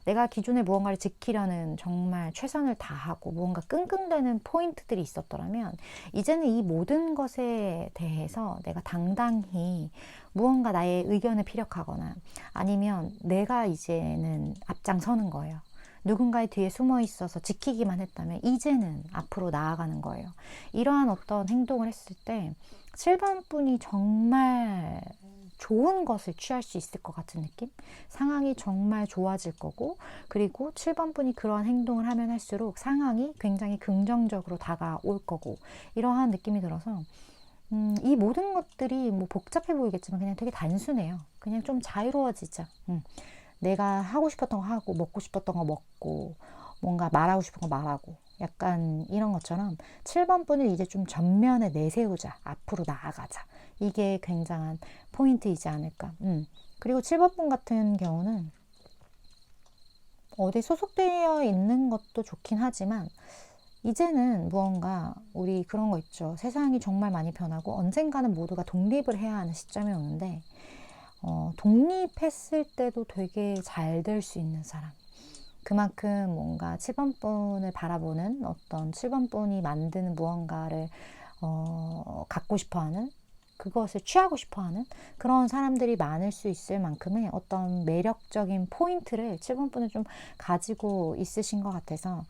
내가 기존에 무언가를 지키려는 정말 최선을 다하고 무언가 끙끙대는 포인트들이 있었더라면 이제는 이 모든 것에 대해서 내가 당당히 무언가 나의 의견을 피력하거나 아니면 내가 이제는 앞장서는 거예요. 누군가의 뒤에 숨어 있어서 지키기만 했다면 이제는 앞으로 나아가는 거예요. 이러한 어떤 행동을 했을 때 7번 분이 정말 좋은 것을 취할 수 있을 것 같은 느낌? 상황이 정말 좋아질 거고 그리고 7번 분이 그러한 행동을 하면 할수록 상황이 굉장히 긍정적으로 다가올 거고 이러한 느낌이 들어서 이 모든 것들이 뭐 복잡해 보이겠지만 그냥 되게 단순해요. 그냥 좀 자유로워지자. 내가 하고 싶었던 거 하고, 먹고 싶었던 거 먹고, 뭔가 말하고 싶은 거 말하고, 약간 이런 것처럼 7번 분을 이제 좀 전면에 내세우자. 앞으로 나아가자. 이게 굉장한 포인트이지 않을까. 그리고 7번 분 같은 경우는 어디 소속되어 있는 것도 좋긴 하지만 이제는 무언가 우리 그런 거 있죠. 세상이 정말 많이 변하고 언젠가는 모두가 독립을 해야 하는 시점이 오는데 독립했을 때도 되게 잘 될 수 있는 사람. 그만큼 뭔가 7번분을 바라보는 어떤 7번분이 만드는 무언가를 갖고 싶어하는 그것을 취하고 싶어하는 그런 사람들이 많을 수 있을 만큼의 어떤 매력적인 포인트를 7번분은 좀 가지고 있으신 것 같아서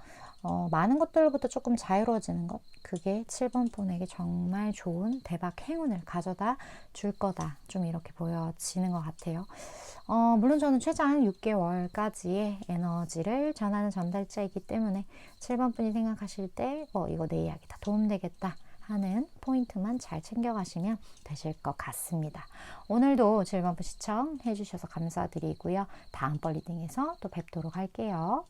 많은 것들로부터 조금 자유로워지는 것 그게 7번분에게 정말 좋은 대박 행운을 가져다 줄 거다 좀 이렇게 보여지는 것 같아요. 물론 저는 최장 6개월까지의 에너지를 전하는 전달자이기 때문에 7번분이 생각하실 때 이거 내 이야기다 도움되겠다 하는 포인트만 잘 챙겨가시면 되실 것 같습니다. 오늘도 7번분 시청해 주셔서 감사드리고요. 다음번 리딩에서 또 뵙도록 할게요.